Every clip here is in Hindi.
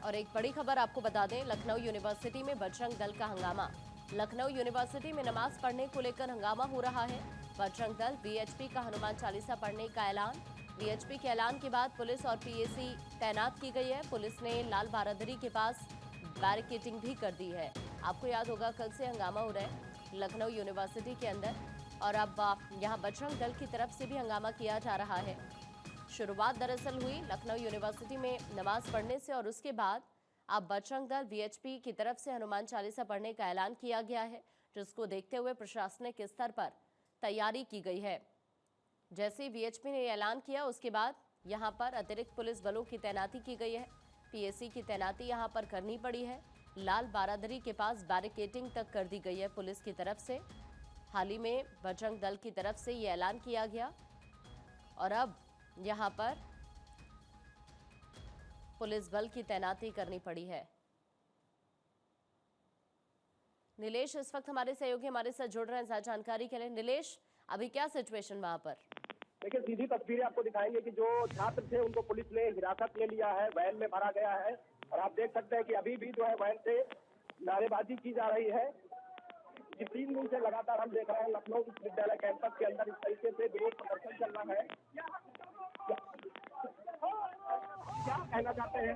और एक बड़ी खबर आपको बता दें, लखनऊ यूनिवर्सिटी में बजरंग दल का हंगामा। लखनऊ यूनिवर्सिटी में नमाज पढ़ने को लेकर हंगामा हो रहा है। बजरंग दल वीएचपी का हनुमान चालीसा पढ़ने का ऐलान। वीएचपी के ऐलान के बाद पुलिस और पीएसी तैनात की गई है। पुलिस ने लाल बारादरी के पास बैरिकेडिंग भी कर दी है। आपको याद होगा, कल से हंगामा हो रहा है लखनऊ यूनिवर्सिटी के अंदर, और अब यहाँ बजरंग दल की तरफ से भी हंगामा किया जा रहा है। शुरुआत दरअसल हुई लखनऊ यूनिवर्सिटी में नमाज पढ़ने से, और उसके बाद अब बजरंग दल वीएचपी की तरफ से हनुमान चालीसा पढ़ने का ऐलान किया गया है, जिसको देखते हुए प्रशासनिक स्तर पर तैयारी की गई है। जैसे ही वीएचपी ने ऐलान किया, उसके बाद यहां पर अतिरिक्त पुलिस बलों की तैनाती की गई है। पीएसी की तैनाती यहां पर करनी पड़ी है। लाल बारादरी के पास बैरिकेडिंग तक कर दी गई है पुलिस की तरफ से। हाल ही में बजरंग दल की तरफ से ये ऐलान किया गया, और अब यहां पर पुलिस बल की तैनाती करनी पड़ी है। नीलेश इस वक्त हमारे सहयोगी हमारे साथ जुड़ रहे हैं ज्यादा जानकारी के लिए। नीलेश, अभी क्या सिचुएशन वहां पर? देखिए, सीधी तस्वीरें आपको दिखाएंगे कि जो छात्र थे उनको पुलिस ने हिरासत में लिया है, वैन में भरा गया है, और आप देख सकते हैं कि अभी भी जो है वैन से नारेबाजी की जा रही है। कि 3 दिन से लगातार हम देख रहे हैं लखनऊ विश्वविद्यालय कैंपस के अंदर इस तरीके से विरोध प्रदर्शन चल रहा है। क्या कहना चाहते हैं?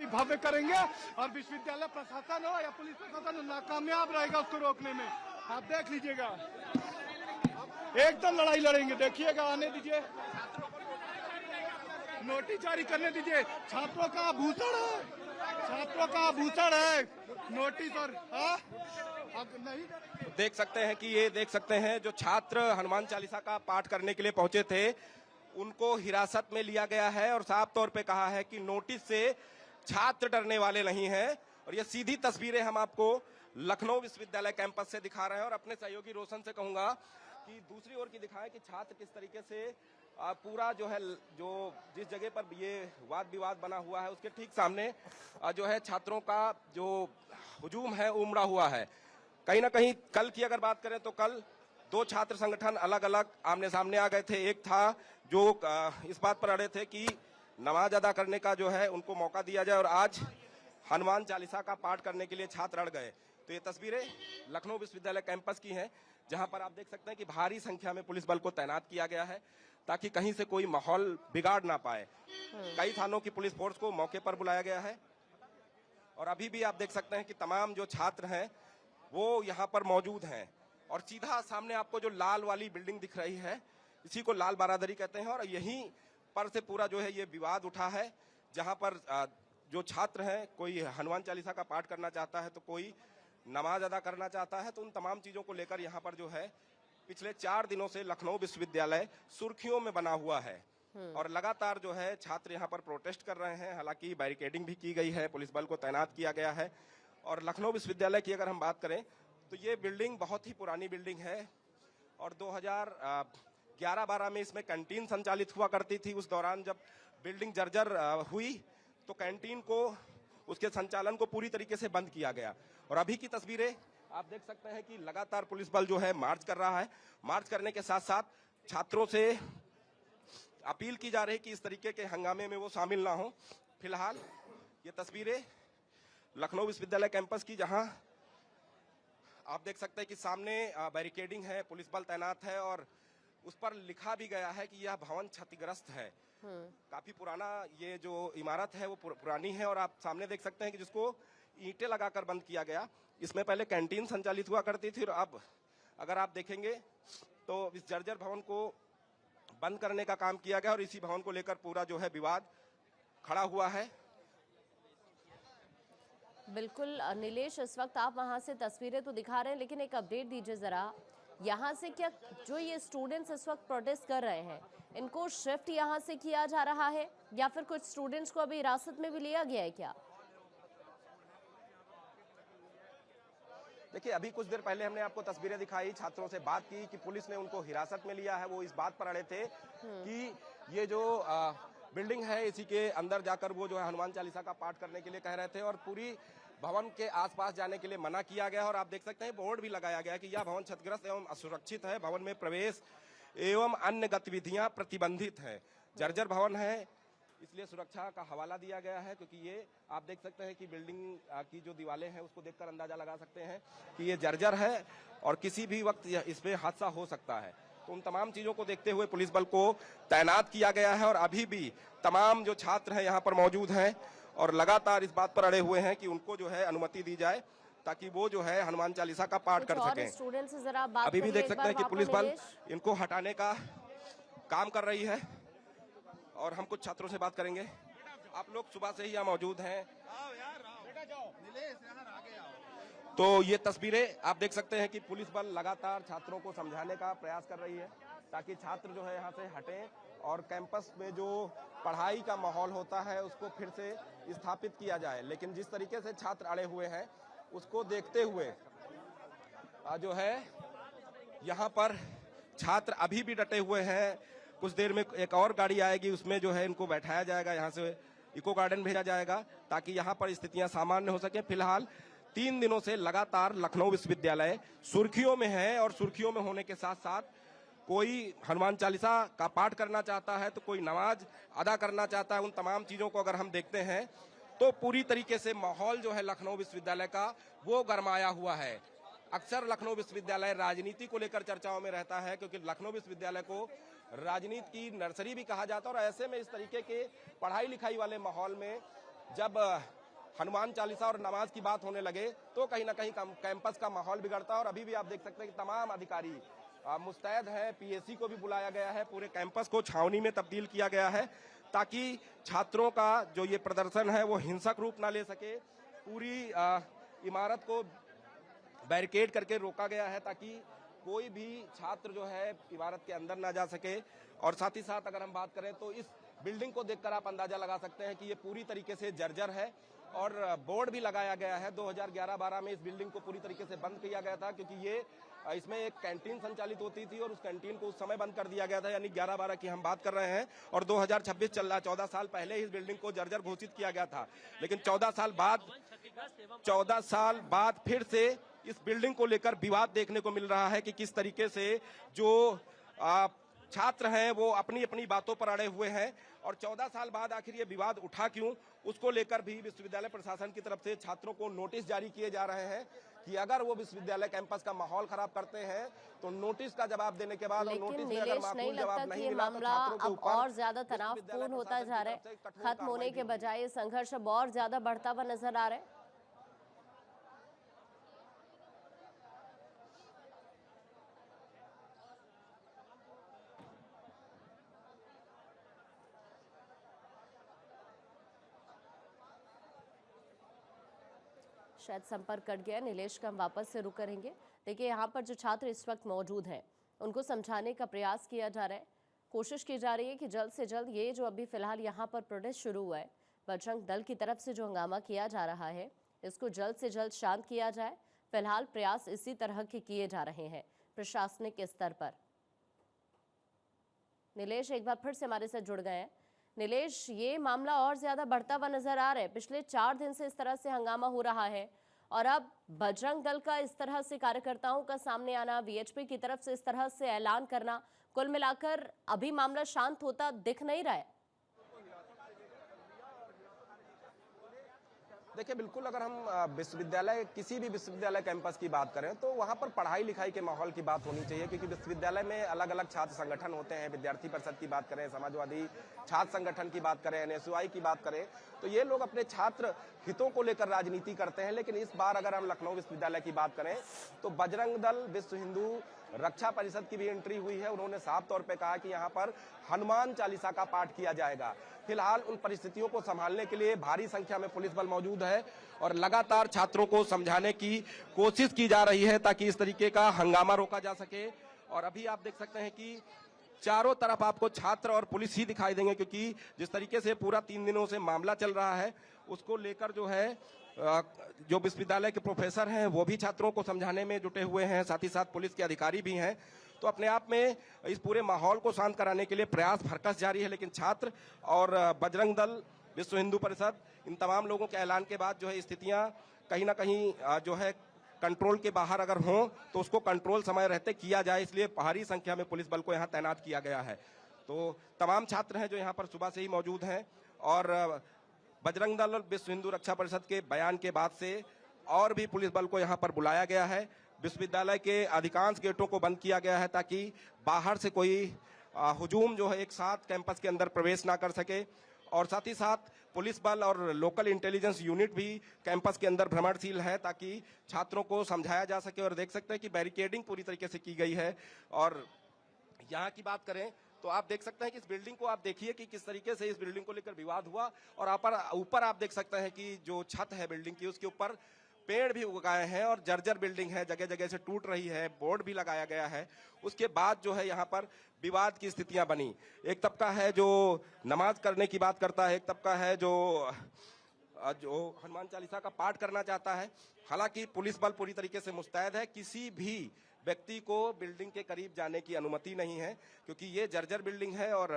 भव्य करेंगे और विश्वविद्यालय प्रशासन हो या पुलिस प्रशासन हो, नाकामयाब रहेगा उसको रोकने में। आप देख लीजिएगा, एकदम लड़ाई लड़ेंगे। देखिएगा, आने दीजिए, नोटिस जारी करने दीजिए। छात्रों का आभूषण है, छात्रों का आभूषण है नोटिस। और अब नहीं देख सकते हैं कि ये देख सकते हैं जो छात्र हनुमान चालीसा का पाठ करने के लिए पहुंचे थे, उनको हिरासत में लिया गया है और साफ तौर पे कहा है कि नोटिस से छात्र डरने वाले नहीं हैं। और ये सीधी तस्वीरें हम आपको लखनऊ विश्वविद्यालय कैंपस से दिखा रहे हैं, और अपने सहयोगी रोशन से कहूंगा कि दूसरी ओर की दिखाएं कि छात्र किस तरीके से पूरा जो है, जो जिस जगह पर ये वाद विवाद बना हुआ है उसके ठीक सामने जो है छात्रों का जो हुजूम है उमड़ा हुआ है। कहीं ना कहीं कल की अगर बात करें तो कल 2 छात्र संगठन अलग अलग आमने सामने आ गए थे। एक था जो इस बात पर अड़े थे कि नमाज अदा करने का जो है उनको मौका दिया जाए, और आज हनुमान चालीसा का पाठ करने के लिए छात्र अड़ गए। तो ये तस्वीरें लखनऊ विश्वविद्यालय कैंपस की हैं, जहां पर आप देख सकते हैं कि भारी संख्या में पुलिस बल को तैनात किया गया है ताकि कहीं से कोई माहौल बिगाड़ ना पाए। कई थानों की पुलिस फोर्स को मौके पर बुलाया गया है, और अभी भी आप देख सकते हैं कि तमाम जो छात्र हैं वो यहाँ पर मौजूद हैं। और सीधा सामने आपको जो लाल वाली बिल्डिंग दिख रही है, इसी को लाल बारादरी कहते हैं, और यहीं पर से पूरा जो है ये विवाद उठा है, जहां पर जो छात्र हैं, कोई हनुमान चालीसा का पाठ करना चाहता है तो कोई नमाज अदा करना चाहता है। तो उन तमाम चीजों को लेकर यहाँ पर जो है पिछले 4 दिनों से लखनऊ विश्वविद्यालय सुर्खियों में बना हुआ है, और लगातार जो है छात्र यहाँ पर प्रोटेस्ट कर रहे हैं। हालांकि बैरिकेडिंग भी की गई है, पुलिस बल को तैनात किया गया है। और लखनऊ विश्वविद्यालय की अगर हम बात करें तो ये बिल्डिंग बहुत ही पुरानी बिल्डिंग है, और 2011-12 में इसमें कैंटीन संचालित हुआ करती थी। उस दौरान जब बिल्डिंग जर्जर हुई तो कैंटीन को, उसके संचालन को पूरी तरीके से बंद किया गया। और अभी की तस्वीरें आप देख सकते हैं कि लगातार पुलिस बल जो है मार्च कर रहा है। मार्च करने के साथ साथ छात्रों से अपील की जा रही है कि इस तरीके के हंगामे में वो शामिल ना हो। फिलहाल ये तस्वीरें लखनऊ विश्वविद्यालय कैंपस की, जहां आप देख सकते हैं कि सामने बैरिकेडिंग है, पुलिस बल तैनात है, और उस पर लिखा भी गया है कि यह भवन क्षतिग्रस्त है। काफी पुराना ये जो इमारत है वो पुरानी है, और आप सामने देख सकते हैं कि जिसको ईंटें लगाकर बंद किया गया। इसमें पहले कैंटीन संचालित हुआ करती थी, और अब अगर आप देखेंगे तो इस जर्जर भवन को बंद करने का काम किया गया, और इसी भवन को लेकर पूरा जो है विवाद खड़ा हुआ है। बिल्कुल नीलेश, इस वक्त आप वहां से तस्वीरें तो दिखा रहे हैं, लेकिन एक अपडेट दीजिए जरा। यहाँ से क्या जो ये स्टूडेंट्स इस वक्त प्रोटेस्ट कर रहे हैं, इनको शिफ्ट यहाँ से किया जा रहा है, या फिर कुछ स्टूडेंट्स को अभी हिरासत में भी लिया गया है क्या? देखिए, अभी कुछ देर पहले हमने आपको तस्वीरें दिखाई, छात्रों से बात की कि पुलिस ने उनको हिरासत में लिया है। वो इस बात पर अड़े थे कि ये जो बिल्डिंग है, इसी के अंदर जाकर वो जो है हनुमान चालीसा का पाठ करने के लिए कह रहे थे, और पूरी भवन के आसपास जाने के लिए मना किया गया है और आप देख सकते हैं बोर्ड भी लगाया गया है कि यह भवन क्षतिग्रस्त एवं असुरक्षित है, भवन में प्रवेश एवं अन्य गतिविधियां प्रतिबंधित है। जर्जर भवन है, इसलिए सुरक्षा का हवाला दिया गया है, क्योंकि ये आप देख सकते हैं कि बिल्डिंग की जो दीवारें हैं उसको देखकर अंदाजा लगा सकते हैं कि ये जर्जर है और किसी भी वक्त इस पे हादसा हो सकता है। तो उन तमाम चीजों को देखते हुए पुलिस बल को तैनात किया गया है और अभी भी तमाम जो छात्र हैं यहाँ पर मौजूद हैं और लगातार इस बात पर अड़े हुए हैं कि उनको जो है अनुमति दी जाए ताकि वो जो है हनुमान चालीसा का पाठ कर सकें। स्टूडेंट से जरा बात अभी भी करिए देख एक सकते हैं बार कि पुलिस बल नीलेश। इनको हटाने का काम कर रही है और हम कुछ छात्रों से बात करेंगे। आप लोग सुबह से ही यहाँ मौजूद हैं, तो ये तस्वीरें आप देख सकते हैं कि पुलिस बल लगातार छात्रों को समझाने का प्रयास कर रही है ताकि छात्र जो है यहाँ से हटें और कैंपस में जो पढ़ाई का माहौल होता है उसको फिर से स्थापित किया जाए। लेकिन जिस तरीके से छात्र अड़े हुए हैं उसको देखते हुए जो है यहाँ पर छात्र अभी भी डटे हुए हैं। कुछ देर में एक और गाड़ी आएगी, उसमें जो है इनको बैठाया जाएगा, यहाँ से इको गार्डन भेजा जाएगा ताकि यहाँ पर स्थितियां सामान्य हो सके। फिलहाल 3 दिनों से लगातार लखनऊ विश्वविद्यालय सुर्खियों में है और सुर्खियों में होने के साथ साथ कोई हनुमान चालीसा का पाठ करना चाहता है तो कोई नमाज अदा करना चाहता है। उन तमाम चीजों को अगर हम देखते हैं तो पूरी तरीके से माहौल जो है लखनऊ विश्वविद्यालय का वो गरमाया हुआ है। अक्सर लखनऊ विश्वविद्यालय राजनीति को लेकर चर्चाओं में रहता है क्योंकि लखनऊ विश्वविद्यालय को राजनीति की नर्सरी भी कहा जाता है और ऐसे में इस तरीके के पढ़ाई लिखाई वाले माहौल में जब हनुमान चालीसा और नमाज की बात होने लगे तो कहीं ना कहीं कैंपस का माहौल बिगड़ता है। और अभी भी आप देख सकते हैं कि तमाम अधिकारी मुस्तैद हैं, पीएसी को भी बुलाया गया है, पूरे कैंपस को छावनी में तब्दील किया गया है ताकि छात्रों का जो ये प्रदर्शन है वो हिंसक रूप ना ले सके। पूरी इमारत को बैरिकेड करके रोका गया है ताकि कोई भी छात्र जो है इमारत के अंदर ना जा सके। और साथ ही साथ अगर हम बात करें तो इस बिल्डिंग को देखकर आप अंदाजा लगा सकते हैं कि ये पूरी तरीके से जर्जर है और बोर्ड भी लगाया गया है। 2011-12 में इस बिल्डिंग को पूरी तरीके से बंद किया गया था क्योंकि ये इसमें एक कैंटीन संचालित होती थी और उस कैंटीन को उस समय बंद कर दिया गया था, यानी 11-12 की हम बात कर रहे हैं और 2026 चल रहा, 14 साल पहले इस बिल्डिंग को जर्जर घोषित किया गया था। लेकिन 14 साल बाद फिर से इस बिल्डिंग को लेकर विवाद देखने को मिल रहा है कि किस तरीके से जो छात्र हैं वो अपनी अपनी बातों पर अड़े हुए हैं और 14 साल बाद आखिर ये विवाद उठा क्यों, उसको लेकर भी विश्वविद्यालय प्रशासन की तरफ से छात्रों को नोटिस जारी किए जा रहे हैं कि अगर वो विश्वविद्यालय कैंपस का माहौल खराब करते हैं तो नोटिस का जवाब देने के बाद और नोटिस में अगर माकूल जवाब नहीं मिला तो छात्रों के ऊपर और ज्यादा तनावपूर्ण होता जा रहा है, खत्म होने के बजाय ये संघर्ष अब और ज्यादा बढ़ता हुआ नजर आ रहा है। शायद संपर्क कट गया, नीलेश का हम वापस से रुक करेंगे। देखिए यहाँ पर जो छात्र इस वक्त मौजूद हैं उनको समझाने का प्रयास किया जा रहा है, कोशिश की जा रही है कि जल्द से जल्द ये जो अभी फिलहाल यहाँ पर प्रोटेस्ट शुरू हुआ है बजरंग दल की तरफ से जो हंगामा किया जा रहा है इसको जल्द से जल्द शांत किया जाए। फिलहाल प्रयास इसी तरह के किए जा रहे हैं प्रशासनिक स्तर पर। नीलेश एक बार फिर से हमारे साथ जुड़ गए हैं। नीलेश, ये मामला और ज्यादा बढ़ता हुआ नजर आ रहा है, पिछले 4 दिन से इस तरह से हंगामा हो रहा है और अब बजरंग दल का इस तरह से कार्यकर्ताओं का सामने आना, वीएचपी की तरफ से इस तरह से ऐलान करना, कुल मिलाकर अभी मामला शांत होता दिख नहीं रहा है। देखिए बिल्कुल, अगर हम विश्वविद्यालय किसी भी विश्वविद्यालय कैंपस की बात करें तो वहां पर पढ़ाई लिखाई के माहौल की बात होनी चाहिए क्योंकि विश्वविद्यालय में अलग अलग छात्र संगठन होते हैं। विद्यार्थी परिषद की बात करें, समाजवादी छात्र संगठन की बात करें, एनएसयूआई की बात करें तो ये लोग अपने छात्र हितों को लेकर राजनीति करते हैं। लेकिन इस बार अगर हम लखनऊ विश्वविद्यालय की बात करें तो बजरंग दल, विश्व हिंदू रक्षा परिषद की भी एंट्री हुई है। उन्होंने साफ तौर पे कहा कि यहाँ पर हनुमान चालीसा का पाठ किया जाएगा। फिलहाल उन परिस्थितियों को संभालने के लिए भारी संख्या में पुलिस बल मौजूद है और लगातार छात्रों को समझाने की कोशिश की जा रही है ताकि इस तरीके का हंगामा रोका जा सके। और अभी आप देख सकते हैं कि चारों तरफ आपको छात्र और पुलिस ही दिखाई देंगे क्योंकि जिस तरीके से पूरा 3 दिनों से मामला चल रहा है उसको लेकर जो है जो विश्वविद्यालय के प्रोफेसर हैं वो भी छात्रों को समझाने में जुटे हुए हैं, साथ ही साथ पुलिस के अधिकारी भी हैं। तो अपने आप में इस पूरे माहौल को शांत कराने के लिए प्रयास भरकस जारी है। लेकिन छात्र और बजरंग दल, विश्व हिंदू परिषद, इन तमाम लोगों के ऐलान के बाद जो है स्थितियां कहीं ना कहीं जो है कंट्रोल के बाहर अगर हो तो उसको कंट्रोल समय रहते किया जाए, इसलिए भारी संख्या में पुलिस बल को यहाँ तैनात किया गया है। तो तमाम छात्र हैं जो यहाँ पर सुबह से ही मौजूद हैं और बजरंग दल और विश्व हिंदू रक्षा परिषद के बयान के बाद से और भी पुलिस बल को यहाँ पर बुलाया गया है। विश्वविद्यालय के अधिकांश गेटों को बंद किया गया है ताकि बाहर से कोई हुजूम जो है एक साथ कैंपस के अंदर प्रवेश ना कर सके, और साथ ही साथ पुलिस बल और लोकल इंटेलिजेंस यूनिट भी कैंपस के अंदर भ्रमणशील है ताकि छात्रों को समझाया जा सके। और देख सकते हैं कि बैरिकेडिंग पूरी तरीके से की गई है। और यहाँ की बात करें तो आप देख सकते हैं कि इस बिल्डिंग को आप देखिए कि किस तरीके से इस बिल्डिंग को लेकर विवाद हुआ, और ऊपर आप देख सकते हैं कि जो छत है बिल्डिंग की उसके ऊपर पेड़ भी उगाए हैं और जर्जर बिल्डिंग है, जगह जगह से टूट रही है, बोर्ड भी लगाया गया है। उसके बाद जो है यहाँ पर विवाद की स्थितियां बनी। एक तबका है जो नमाज करने की बात करता है, एक तबका है जो हनुमान चालीसा का पाठ करना चाहता है। हालांकि पुलिस बल पूरी तरीके से मुस्तैद है, किसी भी व्यक्ति को बिल्डिंग के करीब जाने की अनुमति नहीं है क्योंकि ये जर्जर बिल्डिंग है। और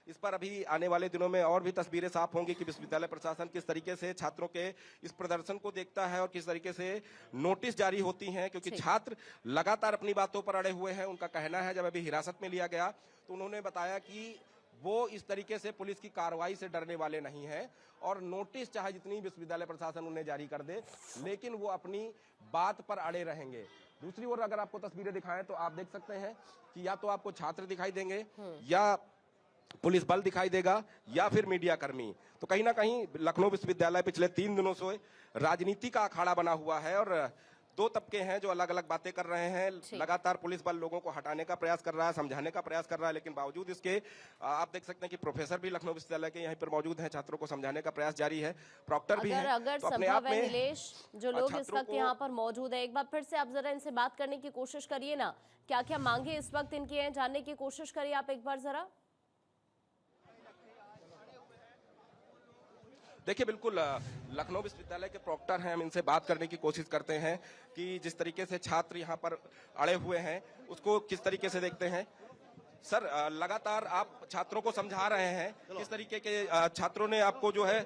इस पर अभी आने वाले दिनों में और भी तस्वीरें साफ होंगी कि विश्वविद्यालय प्रशासन किस तरीके से छात्रों के इस प्रदर्शन को देखता है और किस तरीके से नोटिस जारी होती हैं, क्योंकि छात्र लगातार अपनी बातों पर अड़े हुए हैं। उनका कहना है जब अभी हिरासत में लिया गया तो उन्होंने बताया कि वो इस तरीके से पुलिस की कार्रवाई से डरने वाले नहीं हैं और नोटिस चाहे जितनी विश्वविद्यालय प्रशासन उन्हें जारी कर दे लेकिन वो अपनी बात पर अड़े रहेंगे। दूसरी ओर अगर आपको तस्वीरें दिखाएं तो आप देख सकते हैं कि या तो आपको छात्र दिखाई देंगे या पुलिस बल दिखाई देगा या फिर मीडिया कर्मी। तो कहीं ना कहीं लखनऊ विश्वविद्यालय पिछले 3 दिनों से राजनीति का अखाड़ा बना हुआ है और दो तबके हैं जो अलग अलग बातें कर रहे हैं। लगातार पुलिस बल लोगों को हटाने का प्रयास कर रहा है, समझाने का प्रयास कर रहा है, लेकिन बावजूद इसके आप देख सकते हैं कि प्रोफेसर भी लखनऊ विश्वविद्यालय के यहीं पर मौजूद हैं, छात्रों को समझाने का प्रयास जारी है, प्रॉक्टर भी हैं। अगर तो अपने संभव आप है में नीलेश, जो लोग इस वक्त यहाँ पर मौजूद है, एक बार फिर से आप जरा इनसे बात करने की कोशिश करिए ना, क्या क्या मांगे इस वक्त इनकी हैं, जानने की कोशिश करिए आप एक बार जरा। देखिए बिल्कुल लखनऊ विश्वविद्यालय के प्रॉक्टर हैं, हम इनसे बात करने की कोशिश करते हैं कि जिस तरीके से छात्र यहाँ पर अड़े हुए हैं उसको किस तरीके से देखते हैं। सर लगातार आप छात्रों को समझा रहे हैं, किस तरीके के छात्रों ने आपको जो है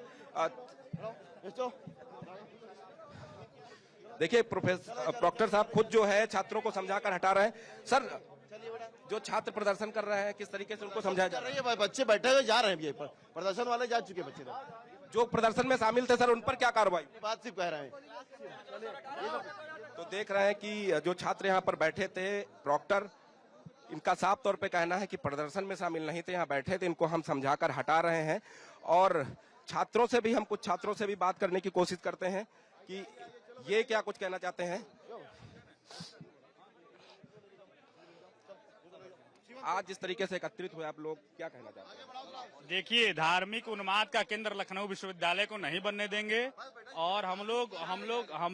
देखिए प्रॉक्टर साहब खुद जो है छात्रों को समझाकर हटा रहे हैं। सर जो छात्र प्रदर्शन कर रहे हैं किस तरीके से उनको समझाया जा रहा है? बच्चे बैठे हुए जा रहे हैं, प्रदर्शन वाले जा चुके बच्चे जो प्रदर्शन में शामिल थे सर उन पर क्या कार्रवाई? बात सिर्फ कह रहे हैं। तो देख रहे हैं कि जो छात्र यहाँ पर बैठे थे प्रॉक्टर, इनका साफ तौर पे कहना है कि प्रदर्शन में शामिल नहीं थे, यहाँ बैठे थे, इनको हम समझाकर हटा रहे हैं। और छात्रों से भी हम कुछ छात्रों से भी बात करने की कोशिश करते हैं कि ये क्या कुछ कहना चाहते हैं। आज जिस तरीके से एकत्रित हुए आप लोग, क्या कहना चाहते हैं? देखिए, धार्मिक उन्माद का केंद्र लखनऊ विश्वविद्यालय को नहीं बनने देंगे और हम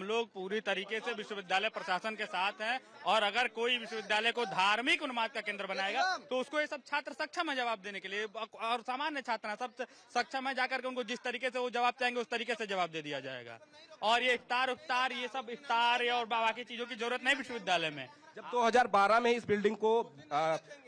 लोग पूरी तरीके से विश्वविद्यालय प्रशासन के साथ हैं। और अगर कोई विश्वविद्यालय को धार्मिक उन्माद का केंद्र बनाएगा तो उसको ये सब छात्र सक्षम है जवाब देने के लिए, और सामान्य छात्र हैं, सब सक्षम है जाकर के उनको जिस तरीके से वो जवाब चाहेंगे उस तरीके से जवाब दे दिया जाएगा। और ये इफ्तार ये सब इफ्तार और बाकी चीजों की जरूरत नहीं विश्वविद्यालय में। जब 2012 में इस बिल्डिंग को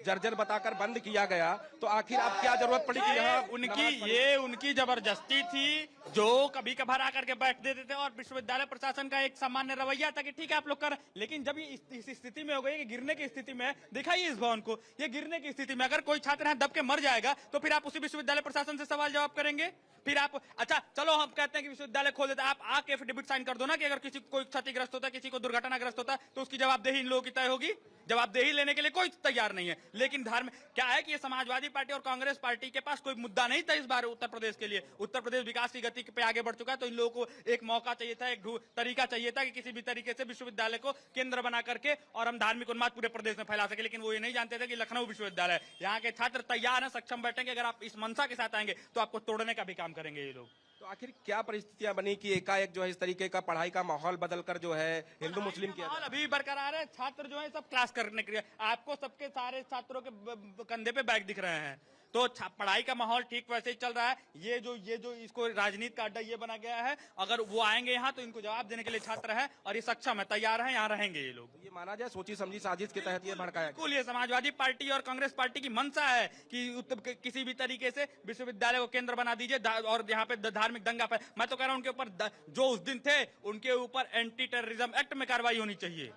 जर्जर बताकर बंद किया गया तो आखिर अब क्या जरूरत पड़ी कि यहाँ उनकी जबरदस्ती थी जो कभी कभार आकर के बैठ देते थे, और विश्वविद्यालय प्रशासन का एक सामान्य रवैया था कि ठीक है आप लोग कर, लेकिन जब ये इस स्थिति में हो गई कि गिरने की स्थिति में, दिखाइए इस भवन को, ये गिरने की स्थिति में अगर कोई छात्र यहाँ दब के मर जाएगा तो फिर आप उसी विश्वविद्यालय प्रशासन से सवाल जवाब करेंगे। फिर आप अच्छा चलो हम कहते हैं कि विश्वविद्यालय खोल देते, आप आके एफिडेविट साइन कर दो ना कि अगर किसी कोई क्षतिग्रस्त होता है, किसी को दुर्घटनाग्रस्त होता है तो उसकी जवाबदेही इन लोगों की तय होगी। जवाबदेही लेने के लिए कोई तैयार नहीं है। लेकिन धार्मिक क्या है कि ये समाजवादी पार्टी और कांग्रेस पार्टी के पास कोई मुद्दा नहीं था इस बार उत्तर प्रदेश के लिए। उत्तर प्रदेश विकास की गति पे आगे बढ़ चुका है, तो इन लोगों को एक मौका चाहिए था, एक तरीका चाहिए था कि किसी भी तरीके से विश्वविद्यालय को केंद्र बना करके और हम धार्मिक उन्माद पूरे प्रदेश में फैला सके। लेकिन वो ये नहीं जानते थे कि लखनऊ विश्वविद्यालय, यहाँ के छात्र तैयार हैं, सक्षम बैठेंगे, अगर आप इस मंशा के साथ आएंगे तो आपको तोड़ने का भी काम करेंगे ये लोग। तो आखिर क्या परिस्थितियां बनी कि एकाएक जो है इस तरीके का पढ़ाई का माहौल बदलकर जो है हिंदू मुस्लिम किया माहौल अभी बरकरार है। छात्र जो है सब क्लास करने के लिए, आपको सबके सारे छात्रों के कंधे पे बैग दिख रहे हैं, तो पढ़ाई का माहौल ठीक वैसे ही चल रहा है। ये जो इसको राजनीति का अड्डा ये बना गया है, अगर वो आएंगे यहाँ तो इनको जवाब देने के लिए छात्र है और ये सक्षम है, तैयार है, यहाँ रहेंगे ये लोग। ये माना जाए सोची समझी साजिश के तहत ये भड़काया गया। बिल्कुल, ये समाजवादी पार्टी और कांग्रेस पार्टी की मंशा है कि किसी भी तरीके से विश्वविद्यालय को केंद्र बना दीजिए और यहाँ पे धार्मिक दंगा पर। मैं तो कह रहा हूँ उनके ऊपर जो उस दिन थे उनके ऊपर एंटी टेररिज्म एक्ट में कार्रवाई होनी चाहिए।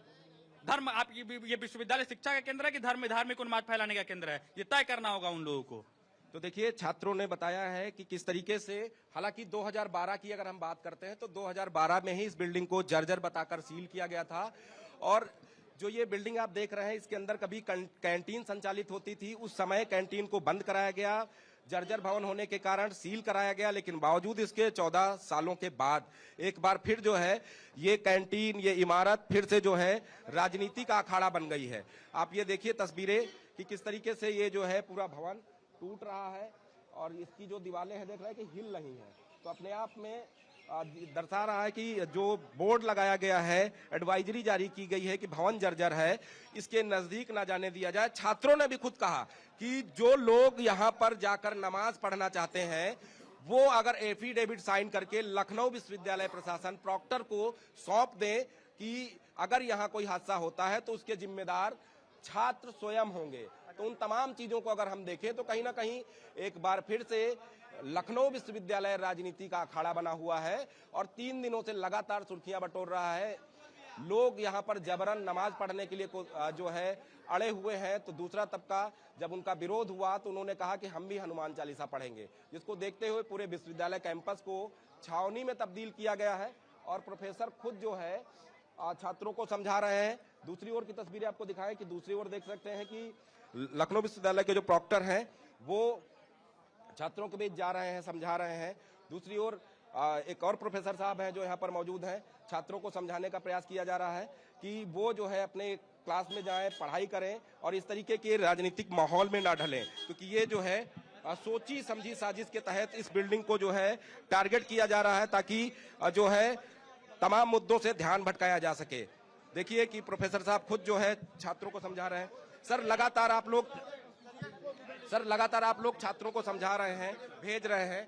धर्म आप ये विश्वविद्यालय शिक्षा का केंद्र है कि धार्मिक उन्माद फैलाने का केंद्र है, ये तय करना होगा उन लोगों को। तो देखिए छात्रों ने बताया है कि किस तरीके से, हालांकि 2012 की अगर हम बात करते हैं तो 2012 में ही इस बिल्डिंग को जर्जर बताकर सील किया गया था। और जो ये बिल्डिंग आप देख रहे हैं इसके अंदर कभी कैंटीन संचालित होती थी, उस समय कैंटीन को बंद कराया गया, जर्जर भवन होने के कारण सील कराया गया। लेकिन बावजूद इसके 14 सालों के बाद एक बार फिर जो है ये कैंटीन, ये इमारत फिर से जो है राजनीति का अखाड़ा बन गई है। आप ये देखिए तस्वीरें कि किस तरीके से ये जो है पूरा भवन टूट रहा है और इसकी जो दीवारें हैं देख रहे हैं कि हिल रही हैं। तो अपने आप में दर्शा रहा है कि जो बोर्ड लगाया गया है, एडवाइजरी जारी की गई है कि भवन जर्जर है, इसके नजदीक ना जाने दिया जाए। छात्रों ने भी खुद कहा कि जो लोग यहाँ पर जाकर नमाज पढ़ना चाहते हैं वो अगर एफिडेविट साइन करके लखनऊ विश्वविद्यालय प्रशासन प्रॉक्टर को सौंप दें कि अगर यहाँ कोई हादसा होता है तो उसके जिम्मेदार छात्र स्वयं होंगे। तो उन तमाम चीजों को अगर हम देखें तो कहीं ना कहीं एक बार फिर से लखनऊ विश्वविद्यालय राजनीति का अखाड़ा बना हुआ है और 3 दिनों से लगातार सुर्खियां बटोर रहा है। लोग यहाँ पर जबरन नमाज पढ़ने के लिए जो है अड़े हुए हैं। तो दूसरा तबका जब उनका विरोध हुआ तो उन्होंने कहा कि हम भी हनुमान चालीसा पढ़ेंगे, जिसको देखते हुए पूरे विश्वविद्यालय कैंपस को छावनी में तब्दील किया गया है और प्रोफेसर खुद जो है छात्रों को समझा रहे हैं। दूसरी ओर की तस्वीरें आपको दिखाएं कि दूसरी ओर देख सकते हैं कि लखनऊ विश्वविद्यालय के जो प्रॉक्टर हैं वो छात्रों के बीच जा रहे हैं, समझा रहे हैं। दूसरी ओर एक और प्रोफेसर साहब हैं जो यहाँ पर मौजूद हैं, छात्रों को समझाने का प्रयास किया जा रहा है कि वो जो है अपने क्लास में जाएं, पढ़ाई करें और इस तरीके के राजनीतिक माहौल में ना ढलें, क्योंकि ये जो है सोची समझी साजिश के तहत इस बिल्डिंग को जो है टारगेट किया जा रहा है ताकि जो है तमाम मुद्दों से ध्यान भटकाया जा सके। देखिए कि प्रोफेसर साहब खुद जो है छात्रों को समझा रहे हैं। सर लगातार आप लोग छात्रों को समझा रहे हैं, भेज रहे हैं,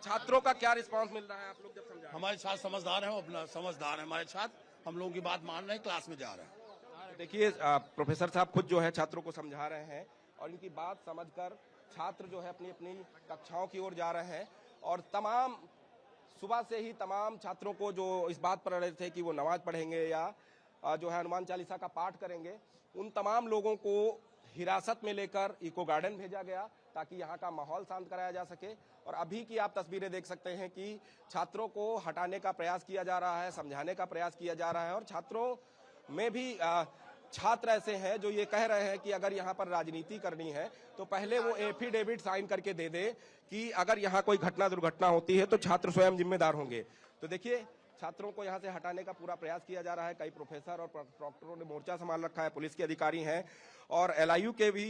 छात्रों का क्या रिस्पांस मिल रहा है आप लोग जब समझा? हमारे छात्र समझदार हैं, अपना समझदार हैं हमारे छात्र, हम लोगों की बात मान रहे हैं, क्लास में जा रहे हैं। देखिए प्रोफेसर साहब खुद जो है छात्रों को समझा रहे हैं और इनकी बात समझकर छात्र जो है अपनी अपनी कक्षाओं की ओर जा रहे हैं। और तमाम सुबह से ही तमाम छात्रों को जो इस बात पर अड़े थे कि वो नमाज पढ़ेंगे या जो है हनुमान चालीसा का पाठ करेंगे, उन तमाम लोगों को हिरासत में लेकर इको गार्डन भेजा गया ताकि यहाँ का माहौल शांत कराया जा सके। और अभी की आप तस्वीरें देख सकते हैं कि छात्रों को हटाने का प्रयास किया जा रहा है, समझाने का प्रयास किया जा रहा है। और छात्रों में भी छात्र ऐसे हैं जो ये कह रहे हैं कि अगर यहाँ पर राजनीति करनी है तो पहले वो एफिडेविट साइन करके दे दे कि अगर यहाँ कोई घटना दुर्घटना होती है तो छात्र स्वयं जिम्मेदार होंगे। तो देखिए छात्रों को यहाँ से हटाने का पूरा प्रयास किया जा रहा है। कई प्रोफेसर और प्रॉक्टरों ने मोर्चा संभाल रखा है, पुलिस के अधिकारी हैं और LIU के भी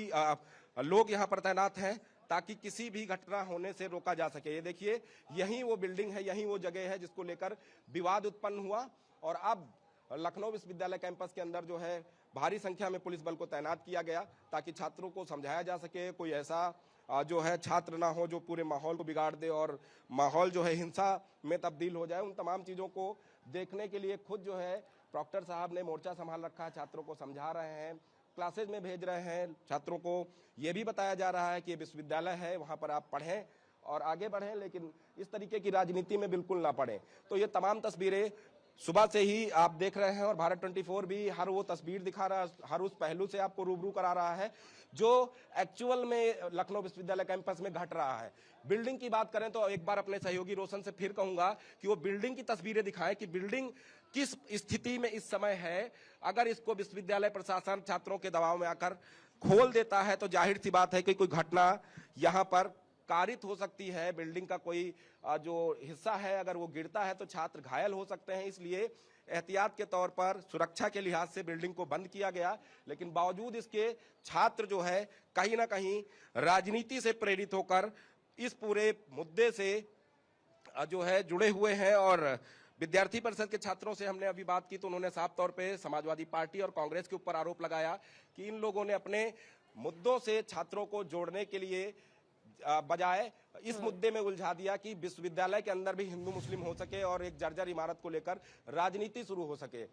लोग यहाँ पर तैनात हैं ताकि किसी भी घटना होने से रोका जा सके। ये देखिए यही वो बिल्डिंग है, यही वो जगह है जिसको लेकर विवाद उत्पन्न हुआ और अब लखनऊ विश्वविद्यालय कैंपस के अंदर जो है भारी संख्या में पुलिस बल को तैनात किया गया ताकि छात्रों को समझाया जा सके, कोई ऐसा जो है छात्र ना हो जो पूरे माहौल को बिगाड़ दे और माहौल जो है हिंसा में तब्दील हो जाए। उन तमाम चीज़ों को देखने के लिए खुद जो है प्रॉक्टर साहब ने मोर्चा संभाल रखा है, छात्रों को समझा रहे हैं, क्लासेज में भेज रहे हैं। छात्रों को ये भी बताया जा रहा है कि ये विश्वविद्यालय है, वहाँ पर आप पढ़ें और आगे बढ़ें, लेकिन इस तरीके की राजनीति में बिल्कुल ना पड़ें। तो ये तमाम तस्वीरें सुबह से ही आप देख रहे हैं और भारत 24 भी हर वो तस्वीर दिखा रहा है, हर उस पहलू से आपको रूबरू करा रहा है जो एक्चुअल में लखनऊ विश्वविद्यालय कैंपस में घट रहा है। बिल्डिंग की बात करें तो एक बार अपने सहयोगी रोशन से फिर कहूंगा कि वो बिल्डिंग की तस्वीरें दिखाएं कि बिल्डिंग किस स्थिति में इस समय है। अगर इसको विश्वविद्यालय प्रशासन छात्रों के दबाव में आकर खोल देता है तो जाहिर सी बात है कि कोई घटना यहाँ पर कारित हो सकती है। बिल्डिंग का कोई जो हिस्सा है अगर वो गिरता है तो छात्र घायल हो सकते हैं, इसलिए एहतियात के तौर पर सुरक्षा के लिहाज से बिल्डिंग को बंद किया गया। लेकिन बावजूद इसके छात्र जो है कहीं ना कहीं राजनीति से प्रेरित होकर इस पूरे मुद्दे से जो है जुड़े हुए हैं। और विद्यार्थी परिषद के छात्रों से हमने अभी बात की तो उन्होंने साफ तौर पे समाजवादी पार्टी और कांग्रेस के ऊपर आरोप लगाया कि इन लोगों ने अपने मुद्दों से छात्रों को जोड़ने के लिए बजाय इस मुद्दे में उलझा दिया कि विश्वविद्यालय के अंदर भी हिंदू मुस्लिम हो सके और एक जर्जर इमारत को लेकर राजनीति शुरू हो सके।